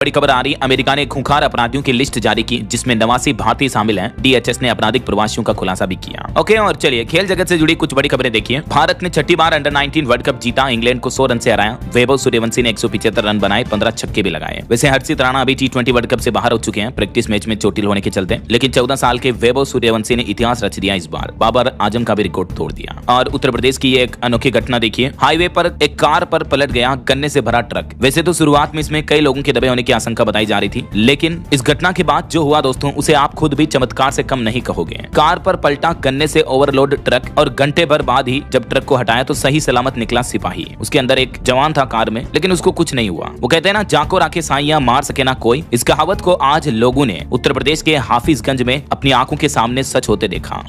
बड़ी खबर आ रही है, अमेरिका ने खूंखार अपराधियों की लिस्ट जारी की जिसमें 89 भारतीय शामिल हैं। डीएचएस ने आपराधिक प्रवासियों का खुलासा भी किया। ओके, और चलिए खेल जगत से जुड़ी कुछ बड़ी खबरें देखिए। भारत ने छठी बार अंडर-19 वर्ल्ड कप जीता, इंग्लैंड को 100 रन से हराया। वैभव सूर्यवंशी ने 175 रन बनाए, 15 छक्के भी लगाए। वैसे हर्षित राणा अभी T20 वर्ल्ड कप से बाहर हो चुके हैं प्रैक्टिस मैच में चोटिल होने के चलते, लेकिन 14 साल के वैभव सूर्यवंशी ने इतिहास रच दिया। इस बार बाबर आजम का भी रिकॉर्ड तोड़ दिया। और उत्तर प्रदेश की एक अनोखी घटना देखिए, हाईवे पर एक कार पर पलट गया गन्ने से भरा ट्रक। वैसे तो शुरुआत में इसमें कई लोगों के दबे होने की आशंका बताई जा रही थी, लेकिन इस घटना के बाद जो हुआ दोस्तों, उसे आप खुद भी चमत्कार से कम नहीं कहोगे। कार पर पलटा गन्ने से ओवरलोड ट्रक और घंटे भर बाद ही जब ट्रक को हटाया तो सही सलामत निकला सिपाही। उसके अंदर एक जवान था कार में, लेकिन उसको कुछ नहीं हुआ। वो कहते हैं ना, जाको राखे साइया मार सके ना कोई। इस कहावत को आज लोगों ने उत्तर प्रदेश के हाफिजगंज में अपनी आंखों के सामने सच होते देखा।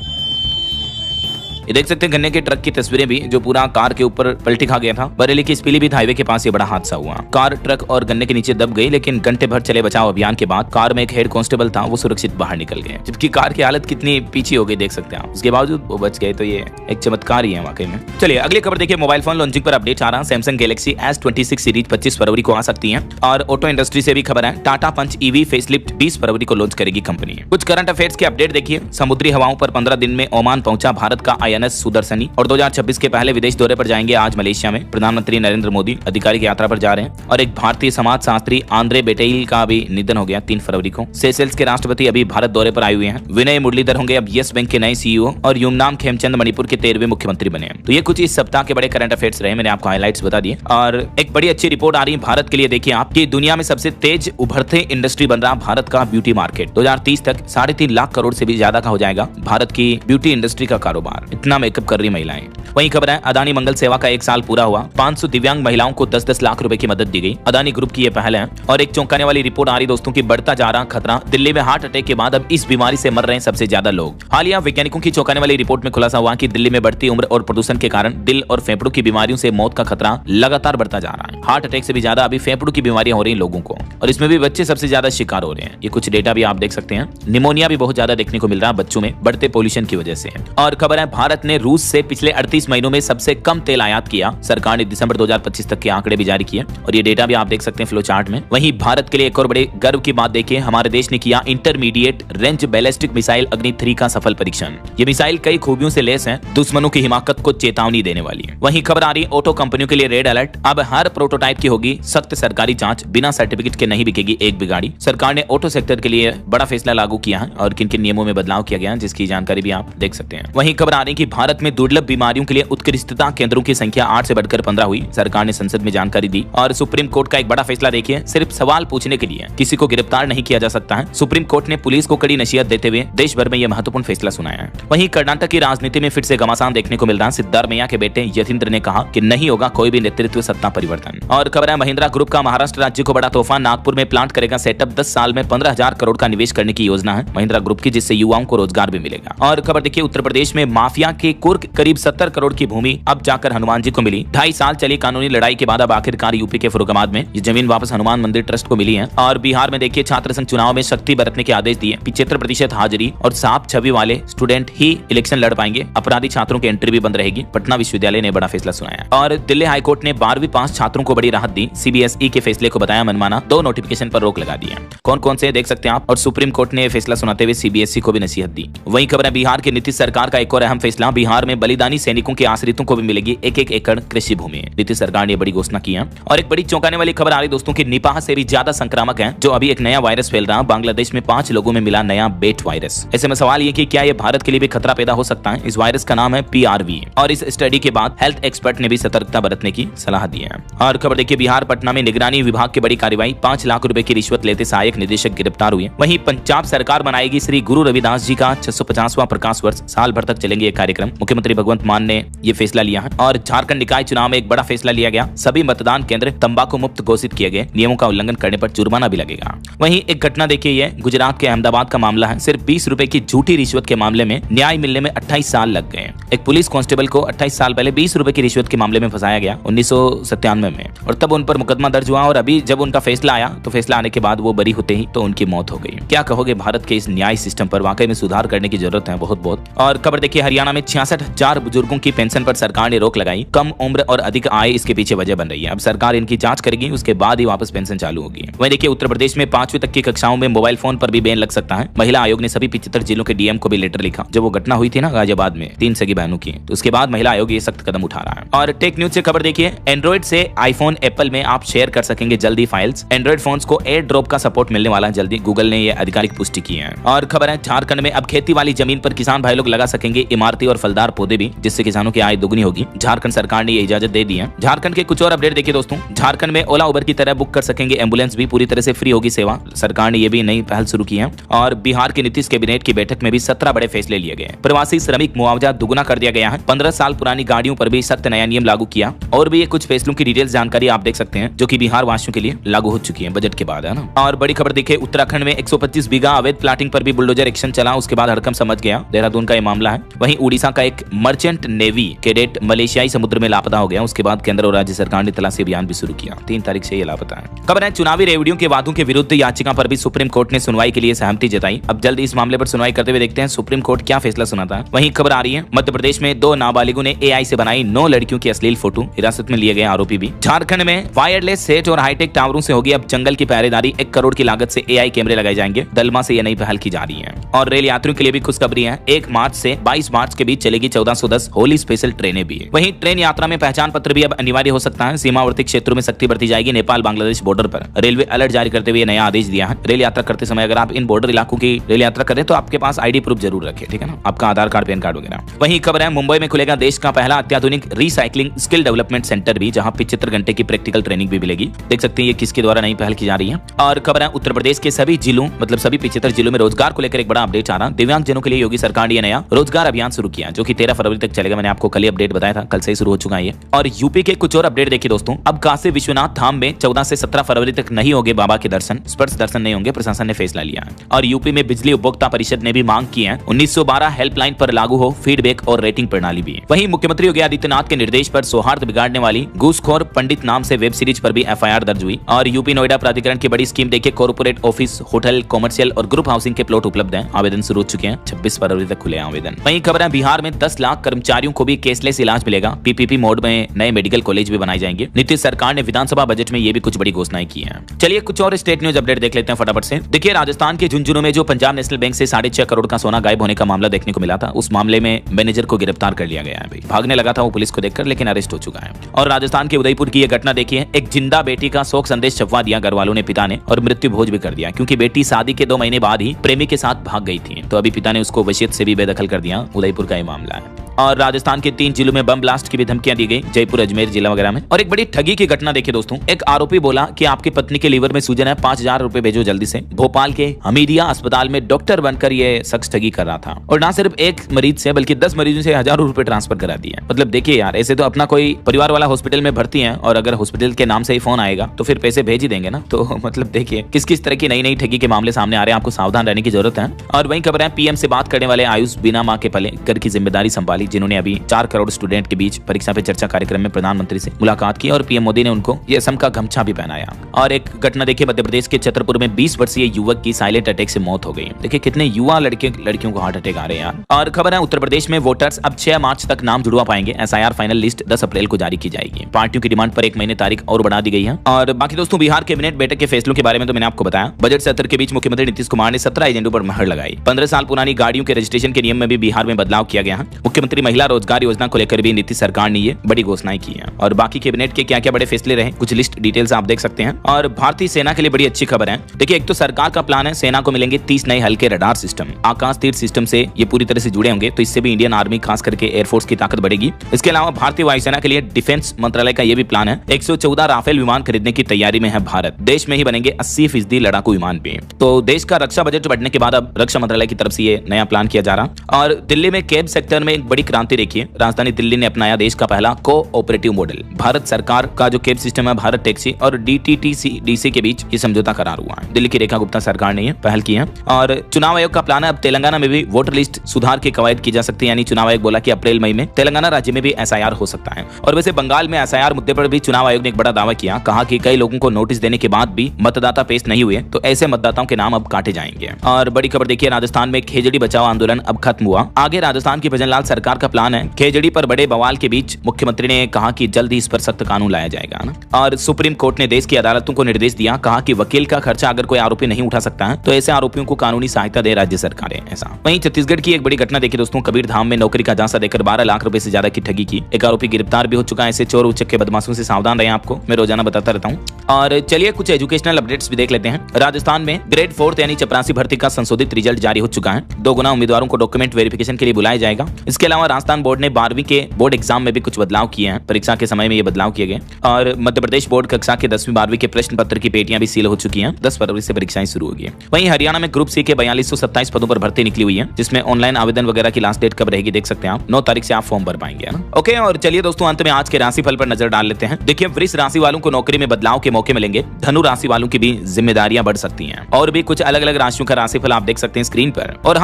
ये देख सकते हैं गन्ने के ट्रक की तस्वीरें भी, जो पूरा कार के ऊपर पलटी खा गया था। बरेली के पीलीभीत हाईवे के पास ये बड़ा हादसा हुआ। कार ट्रक और गन्ने के नीचे दब गई, लेकिन घंटे भर चले बचाव अभियान के बाद कार में एक हेड कांस्टेबल था, वो सुरक्षित बाहर निकल गए, जबकि कार की हालत कितनी पीछी हो गई देख सकते हैं आप। उसके बावजूद वो बच गए, तो ये एक चमत्कार ही है वाकई में। चलिए अगली खबर देखिए, मोबाइल फोन लॉन्चिंग पर अपडेट आ रहा है। सैमसंग गैलेक्सी S26 सीरीज 25 फरवरी को आ सकती है। और ऑटो इंडस्ट्री से भी खबर है, टाटा पंच ईवी फेसलिफ्ट 20 फरवरी को लॉन्च करेगी कंपनी। कुछ करंट अफेयर्स के अपडेट देखिए। समुद्री हवाओं पर 15 दिन में ओमान पहुंचा भारत का INS सुदर्शनी, और 2026 के पहले विदेश दौरे पर जाएंगे आज मलेशिया में। प्रधानमंत्री नरेंद्र मोदी आधिकारिक यात्रा पर जा रहे हैं। और एक भारतीय समाज शास्त्री आंद्रे बेटेल का भी निधन हो गया 3 फरवरी को। सेशेल्स के राष्ट्रपति अभी भारत दौरे पर आए हुए हैं। विनय मुरलीधर होंगे अब यस बैंक के नए CEO, और युमनाम खेमचंद मणिपुर के 13वें मुख्यमंत्री बने। तो ये कुछ इस सप्ताह के बड़े करंट अफेयर्स रहे, मैंने आपको हाइलाइट्स बता दिए। और एक बड़ी अच्छी रिपोर्ट आ रही है भारत के लिए, देखिए आपकी दुनिया में सबसे तेज उभरते इंडस्ट्री बन रहा भारत का ब्यूटी मार्केट। 2030 तक 3.5 लाख करोड़ से भी ज्यादा का हो जाएगा भारत की ब्यूटी इंडस्ट्री का कारोबार। इतना मेकअप कर रही महिलाएं। वहीं खबर है, अदानी मंगल सेवा का 1 साल पूरा हुआ। 500 दिव्यांग महिलाओं को 10-10 लाख रुपए की मदद दी गई। अदानी ग्रुप की ये पहल है। और एक चौंकाने वाली रिपोर्ट आ रही दोस्तों की, बढ़ता जा रहा खतरा। दिल्ली में हार्ट अटैक के बाद अब इस बीमारी से मर रहे हैं सबसे ज्यादा लोग। हालिया वैज्ञानिकों की चौंकाने वाली रिपोर्ट में खुलासा हुआ कि दिल्ली में बढ़ती उम्र और प्रदूषण के कारण दिल और फेफड़ों की बीमारियों से मौत का खतरा लगातार बढ़ता जा रहा है। हार्ट अटैक से भी ज्यादा अभी फेफड़ों की बीमारियां हो रही हैं लोगों को, और इसमें भी बच्चे सबसे ज्यादा शिकार हो रहे हैं। ये कुछ डेटा भी आप देख सकते हैं। निमोनिया भी बहुत ज्यादा देखने को मिल रहा है बच्चों में, बढ़ते पोल्यूशन की वजह से। और खबर है, भारत ने रूस से पिछले 38 महीनों में सबसे कम तेल आयात किया। सरकार ने दिसंबर 2025 तक के आंकड़े भी जारी किए, और ये डेटा भी आप देख सकते हैं फ्लो चार्ट में। वहीं भारत के लिए एक और बड़े गर्व की बात देखिए, हमारे देश ने किया इंटरमीडिएट रेंज बैलिस्टिक मिसाइल अग्नि 3 का सफल परीक्षण। ये मिसाइल कई खूबियों से लैस है, दुश्मनों की हिमाकत को चेतावनी देने वाली है। वहीं खबर आ रही है, ऑटो कंपनियों के लिए रेड अलर्ट। अब हर प्रोटोटाइप की होगी सख्त सरकारी जांच, बिना सर्टिफिकेट के नहीं बिकेगी एक भी गाड़ी। सरकार ने ऑटो सेक्टर के लिए बड़ा फैसला लागू किया है, और किन किन नियमों में बदलाव किया गया है, जिसकी जानकारी भी आप देख सकते हैं। वहीं खबर आ रही है कि भारत में दुर्लभ बीमारियों के लिए उत्कृष्टता केंद्रों की संख्या 8 से बढ़कर 15 हुई। सरकार ने संसद में जानकारी दी। और सुप्रीम कोर्ट का एक बड़ा फैसला देखिए, सिर्फ सवाल पूछने के लिए किसी को गिरफ्तार नहीं किया जा सकता है। सुप्रीम कोर्ट ने पुलिस को कड़ी नसीहत देते हुए देश भर में यह महत्वपूर्ण फैसला सुनाया है। वहीं कर्नाटक की राजनीति में फिर से घमासान देखने को मिल रहा है। सिद्धारमैया के बेटे यतींद्र ने कहा कि नहीं होगा कोई भी नेतृत्व सत्ता परिवर्तन। और खबर है, महिंद्रा ग्रुप का महाराष्ट्र राज्य को बड़ा तोहफा। नागपुर में प्लांट करेगा सेटअप। 10 साल में 15,000 करोड़ का निवेश करने की योजना है महिंद्रा ग्रुप की, जिससे युवाओं को रोजगार भी मिलेगा। और खबर देखिए, उत्तर प्रदेश में माफिया के कुर्क करीब 70 करोड़ की भूमि अब जाकर हनुमान जी को मिली। 2.5 साल चली कानूनी लड़ाई के बाद अब आखिरकार यूपी के फर्रुखाबाद में ये जमीन वापस हनुमान मंदिर ट्रस्ट को मिली है। और बिहार में देखिए, छात्र संघ चुनाव में सख्ती बरतने के आदेश दिए। 75% हाजिरी और साफ छवि वाले स्टूडेंट ही इलेक्शन लड़ पाएंगे। अपराधी छात्रों की एंट्री भी बंद रहेगी। पटना विश्वविद्यालय ने बड़ा फैसला सुनाया। और दिल्ली हाईकोर्ट ने 12वीं पास छात्रों को बड़ी राहत दी। CBSE के फैसले को बताया मनमाना। 2 नोटिफिकेशन पर रोक लगा दी है। कौन कौन से देख सकते हैं आप। और सुप्रीम कोर्ट ने फैसला सुनाते हुए CBSE को भी नसीहत दी। वहीं खबर है, बिहार की नीतीश सरकार का एक और अहम फैसला। बिहार में बलिदानी सैनिकों के आश्रितों को भी मिलेगी 1-1 एकड़ कृषि भूमि। नीतीश सरकार ने बड़ी घोषणा की है। और एक बड़ी चौंकाने वाली खबर आ रही दोस्तों की, निपाह से भी ज्यादा संक्रामक है जो अभी एक नया वायरस फैल रहा है। बांग्लादेश में 5 लोगों में मिला नया बेट वायरस। ऐसे में सवाल ये कि क्या ये भारत के लिए भी खतरा पैदा हो सकता है। इस वायरस का नाम है PRV, और इस स्टडी के बाद हेल्थ एक्सपर्ट ने भी सतर्कता बरतने की सलाह दी है। और खबर देखिए, बिहार पटना में निगरानी विभाग की बड़ी कार्रवाई। 5 लाख रुपए की रिश्वत लेते सहायक निदेशक गिरफ्तार हुए। वहीं पंजाब सरकार बनाएगी श्री गुरु रविदास जी का 650वां प्रकाश वर्ष। साल भर तक चलेंगे ये कार्यक्रम। मुख्यमंत्री भगवंत मान ने ये फैसला लिया है। और झारखंड निकाय चुनाव में एक बड़ा फैसला लिया गया। सभी मतदान केंद्र तंबाकू मुक्त घोषित किए गए। नियमों का उल्लंघन करने पर जुर्माना भी लगेगा। वहीं एक घटना देखिए, ये गुजरात के अहमदाबाद का मामला है। सिर्फ 20 रुपए की झूठी रिश्वत के मामले में न्याय मिलने में 28 साल लग गए। एक पुलिस कांस्टेबल को 28 साल पहले 20 रुपए की रिश्वत के मामले में फंसाया गया 1997 में, और तब उन पर मुकदमा दर्ज हुआ। और अभी जब उनका फैसला आया तो फैसला आने के बाद वो बरी होते ही तो उनकी मौत हो गई। क्या कहोगे भारत के इस न्याय सिस्टम पर। वाकई में सुधार करने की जरूरत है बहुत। और खबर देखिए, हरियाणा में में 66,000 बुजुर्गों की पेंशन पर सरकार ने रोक लगाई। कम उम्र और अधिक आय इसके पीछे वजह बन रही है। अब सरकार इनकी जांच करेगी, उसके बाद ही वापस पेंशन चालू होगी। वहीं देखिए उत्तर प्रदेश में 5वीं तक की कक्षाओं में मोबाइल फोन पर भी बैन लग सकता है। महिला आयोग ने सभी 75 जिलों के डीएम को भी लेटर लिखा। जब वो घटना हुई थी ना गाजियाबाद में 3 सगी बहनों की, तो उसके बाद महिला आयोग ये सख्त कदम उठा रहा है। और टेक न्यूज से खबर देखिए, एंड्रॉइड से आईफोन एप्पल में आप शेयर कर सकेंगे जल्दी फाइल्स। एंड्रॉइड फोन्स को एयर ड्रॉप का सपोर्ट मिलने वाला है जल्दी, गूगल ने यह आधिकारिक पुष्टि की है। और खबर है झारखंड में अब खेती वाली जमीन पर किसान भाई लोग लगा सकेंगे इमारती और फलदार पौधे भी, जिससे किसानों की आय दुगनी होगी। झारखंड सरकार ने ये इजाजत दे दी है। झारखंड के कुछ और अपडेट देखिए दोस्तों, झारखंड में ओला उबर की तरह बुक कर सकेंगे एम्बुलेंस भी, पूरी तरह से फ्री होगी सेवा। सरकार ने ये भी नई पहल शुरू की है। और बिहार के नीतीश कैबिनेट की बैठक में भी 17 बड़े फैसले लिए गए। प्रवासी श्रमिक मुआवजा दुगुना कर दिया गया है। 15 साल पुरानी गाड़ियों पर भी सख्त नया नियम लागू किया। और भी ये कुछ फैसलों की डिटेल्स जानकारी आप देख सकते हैं, जो कि बिहार वासियों के लिए लागू हो चुकी है बजट के बाद, है ना। और बड़ी खबर देखिए, उत्तराखंड में 125 बीघा अवैध प्लाटिंग पर भी बुलडोजर एक्शन चला, उसके बाद हड़कंप समझ गया। देहरादून का ये मामला है। वहीं उड़ीसा का एक मर्चेंट नेवी कैडेट मलेशियाई समुद्र में लापता हो गया। उसके बाद केंद्र और राज्य सरकार ने तलाशी अभियान भी शुरू किया। 3 तारीख से ये लापता है। खबर है चुनावी रेवड़ियों के वादों के विरुद्ध याचिका पर भी सुप्रीम कोर्ट ने सुनवाई के लिए सहमति जताई। अब जल्द इस मामले पर सुनवाई करते हुए देखते हैं सुप्रीम कोर्ट क्या फैसला सुनाता है। वहीं खबर आ रही है, मध्य प्रदेश में 2 नाबालिगों ने एआई से बनाई 9 लड़कियों की अश्लील फोटो, हिरासत में लिए गए आरोपी भी। झारखंड में वायरलेस सेट और हाईटेक टावरों से होगी अब जंगल की पहरेदारी। 1 करोड़ की लागत से एआई कैमरे लगाए जाएंगे। दलमा से यह नई पहल की जा रही है। और रेल यात्रियों के लिए भी खुशखबरी है। 1 मार्च से 22 मार्च के बीच चलेगी 1410 होली स्पेशल ट्रेनें भी। वहीं ट्रेन यात्रा में पहचान पत्र भी अब अनिवार्य हो सकता है। सीमावर्ती क्षेत्रों में सख्ती बरती जाएगी। नेपाल बांग्लादेश बॉर्डर पर रेलवे अलर्ट जारी करते हुए नया आदेश दिया है। रेल यात्रा करते समय अगर आप इन बॉर्डर इलाकों की रेल यात्रा करें तो आपके पास आईडी प्रूफ जरूर रखें, ठीक है ना, आपका आधार कार्ड, पैन कार्ड वगैरह। वहीं खबर है, मुंबई में खुलेगा देश का पहला अत्याधुनिक रिसाइकलिंग स्किल डेवलपमेंट सेंटर भी, जहां 75 घंटे की प्रैक्टिकल ट्रेनिंग भी मिलेगी। देख सकते हैं ये किसके द्वारा नई पहल की जा रही है। और खबर है, उत्तर प्रदेश के सभी जिलों मतलब सभी 75 जिलों में रोजगार को लेकर एक बड़ा अपडेट आ रहा है। दिव्यांग जनों के लिए योगी सरकार ने नया रोजगार अभियान शुरू किया, जो कि 13 फरवरी तक चलेगा। मैंने आपको कल ही अपडेट बताया था, कल से ही शुरू हो चुका है ये। और यूपी के कुछ और अपडेट देखिए दोस्तों, अब काशी विश्वनाथ धाम में 14 से 17 फरवरी तक नहीं होंगे बाबा के दर्शन, स्पर्श दर्शन नहीं होंगे, प्रशासन ने फैसला लिया है। और यूपी में बिजली उपभोक्ता परिषद ने भी मांग की है 1912 हेल्पलाइन पर लागू हो फीडबैक और रेटिंग प्रणाली भी। वहीं मुख्यमंत्री योगी आदित्यनाथ के निर्देश पर सौहार्द बिगाड़ने वाली घूसखोर पंडित नाम से वेब सीरीज पर भी एफआईआर दर्ज हुई। और यूपी नोएडा प्राधिकरण की बड़ी स्कीम देखिए, कॉर्पोरेट ऑफिस, होटल, कॉमर्शियल और ग्रुप हाउसिंग के प्लॉट उपलब्ध हैं। आवेदन शुरू हो चुके हैं, 26 फरवरी तक खुले आवेदन। वहीं खबर है, बिहार में 10 लाख कर्मचारियों को भी कैशलेस इलाज मिलेगा। पीपीपी मोड में नए मेडिकल कॉलेज भी बनाए जाएंगे। नीतीश सरकार ने विधानसभा बजट में ये भी कुछ बड़ी घोषणाएं की हैं। चलिए कुछ और स्टेट न्यूज अपडेट देख लेते हैं फटाफट से। देखिए, राजस्थान के झुंझुनू में जो पंजाब नेशनल बैंक से 6.5 करोड़ का सोना गायब होने का मामला देखने को मिला था, उस मामले में मैनेजर को गिरफ्तार कर लिया गया है। भागने लगा था वो पुलिस को देखकर, लेकिन अरेस्ट हो चुका है। और राजस्थान के उदयपुर की यह घटना देखिए, एक जिंदा बेटी का शोक संदेश छपवा दिया घर वालों ने, पिता ने, और मृत्यु भोज भी कर दिया, क्योंकि बेटी शादी के 2 महीने बाद ही प्रेमी के साथ भाग गई थी। तो अभी पिता ने उसको वसीयत से भी बेदखल कर दिया। उदयपुर का ये मामला है। और राजस्थान के 3 जिलों में बम ब्लास्ट की भी धमकियां दी गई, जयपुर, अजमेर जिला वगैरह में। और एक बड़ी ठगी की घटना देखिए दोस्तों, एक आरोपी बोला कि आपकी पत्नी के लीवर में सूजन है, 5000 रुपए भेजो जल्दी से। भोपाल के हमीदिया अस्पताल में डॉक्टर बनकर ये शख्स ठगी कर रहा था, और ना सिर्फ एक मरीज से बल्कि 10 मरीजों से हजारों रुपए ट्रांसफर करा दिए। मतलब देखिए यार, ऐसे तो अपना कोई परिवार वाला हॉस्पिटल में भर्ती है और अगर हॉस्पिटल के नाम से ही फोन आएगा तो फिर पैसे भेज ही देंगे ना। तो मतलब देखिए किस किस तरह की नई नई ठगी के मामले सामने आ रहे हैं, आपको सावधान रहने की जरूरत है। और वहीं खबर है, पीएम से बात करने वाले आयुष बिना मां के पले घर की जिम्मेदारी संभाली, जिन्होंने अभी 4 करोड़ स्टूडेंट के बीच परीक्षा पे चर्चा कार्यक्रम में प्रधानमंत्री से मुलाकात की और पीएम मोदी ने उनको ये असम का गमछा भी पहनाया। और एक घटना देखिए, मध्य प्रदेश के छतरपुर में 20 वर्षीय युवक की साइलेंट अटैक से मौत हो गई। देखिए कितने युवा लड़कियों को हार्ट अटैक आ रहे हैं यार। और खबर है, उत्तर प्रदेश में वोटर्स अब 6 मार्च तक नाम जुड़वा पाएंगे। एसआईआर फाइनल लिस्ट 10 अप्रैल को जारी की जाएगी। पार्टियों की डिमांड पर 1 महीने तारीख और बढ़ा दी गई है। और बाकी दोस्तों, बिहार कैबिनेट बैठक के फैसलों के बारे में तो मैंने आपको बताया। बजट सत्र के बीच मुख्यमंत्री नीतीश कुमार ने 17 एजेंडों पर मुहर लगाई। 15 साल पुरानी गाड़ियों के रजिस्ट्रेशन के नियम में भी बिहार में बदलाव किया गया है। मुख्यमंत्री महिला रोजगार योजना को लेकर भी नीतीश सरकार ने ये बड़ी घोषणाएं की हैं। और बाकी कैबिनेट के क्या क्या बड़े फैसले रहे, कुछ लिस्ट डिटेल्स आप देख सकते हैं। और भारतीय सेना के लिए बड़ी अच्छी खबर है। देखिए, एक तो सरकार का प्लान है, सेना को मिलेंगे 30 नए हल्के रडार सिस्टम। आकाश तीर सिस्टम से ये पूरी तरह से जुड़े होंगे, तो इससे भी इंडियन आर्मी खास करके एयरफोर्स की ताकत बढ़ेगी। इसके अलावा भारतीय वायुसेना के लिए डिफेंस मंत्रालय का ये भी प्लान है। 114 राफेल विमान खरीदने की तैयारी में है भारत। देश में ही बनेंगे 80% लड़ाकू विमान भी। तो देश का रक्षा बजट बढ़ने के बाद अब रक्षा मंत्रालय की तरफ से ये नया प्लान किया जा रहा। और दिल्ली में कैब सेक्टर में एक बड़ी क्रांति देखिए। राजधानी दिल्ली ने अपनाया देश का पहला कोऑपरेटिव मॉडल। भारत सरकार का जो कैब सिस्टम है, भारत टैक्सी और डीटीटीसी के बीच ये समझौता करार हुआ है। दिल्ली की रेखा गुप्ता सरकार ने ये पहल की है। और चुनाव आयोग का प्लान है, अब तेलंगाना में भी वोटर लिस्ट सुधार की कवायद की जा सकती है। यानी चुनाव आयोग बोला कि अप्रैल मई में तेलंगाना राज्य में भी एसआईआर हो सकता है। और वैसे बंगाल में एसआईआर मुद्दे पर भी चुनाव आयोग ने एक बड़ा दावा किया। कहा कि कई लोगों को नोटिस देने के बाद भी मतदाता पेश नहीं हुए, तो ऐसे मतदाताओं के नाम अब काटे जाएंगे। और बड़ी खबर देखिए, राजस्थान में खेजड़ी बचाओ आंदोलन अब खत्म हुआ। आगे राजस्थान की भजनलाल सरकार सरकार का प्लान है। खेजड़ी पर बड़े बवाल के बीच मुख्यमंत्री ने कहा कि जल्द ही इस पर सख्त कानून लाया जाएगा ना। और सुप्रीम कोर्ट ने देश की अदालतों को निर्देश दिया, कहा कि वकील का खर्चा अगर कोई आरोपी नहीं उठा सकता है तो ऐसे आरोपियों को कानूनी सहायता दे राज्य सरकारें। ऐसा वहीं छत्तीसगढ़ की एक बड़ी घटना देखिए दोस्तों, कबीरधाम में नौकरी का झांसा देकर 12 लाख रुपए से ज्यादा की ठगी की एक आरोपी गिरफ्तार भी हो चुका है। ऐसे चोर उचक्के बदमाशों से सावधान रहें, आपको मैं रोजाना बताता रहता हूँ। और चलिए कुछ एजुकेशनल अपडेट्स भी देख लेते हैं। राजस्थान में ग्रेड 4 यानी चपरासी भर्ती का संशोधित रिजल्ट जारी हो चुका है। 2 गुना उम्मीदवारों को डॉक्यूमेंट वेरिफिकेशन के लिए बुलाया जाएगा। इसके अलावा राजस्थान बोर्ड ने 12वीं के बोर्ड एग्जाम में भी कुछ बदलाव किए हैं। परीक्षा के समय में ये बदलाव किए गए। और मध्य प्रदेश बोर्ड कक्षा के 10वीं 12वीं के प्रश्न पत्र की पेटियां भी सील हो चुकी हैं। 10 फरवरी से परीक्षाएं शुरू होगी। वहीं हरियाणा में ग्रुप सी के 4227 पदों पर भर्ती निकली हुई है, जिसमें ऑनलाइन आवेदन वगैरह की लास्ट डेट कब रहेगी देख सकते हैं आप। 9 तारीख से आप फॉर्म भर पाएंगे ना। ओके, और चलिए दोस्तों अंत में आज के राशिफल पर नजर डाल लेते हैं। देखिए वृष राशि वालों को नौकरी में बदलाव के मौके मिलेंगे। धनु राशि वालों की भी जिम्मेदारियां बढ़ सकती हैं। और भी कुछ अलग अलग राशियों का राशिफल आप देख सकते हैं स्क्रीन पर। और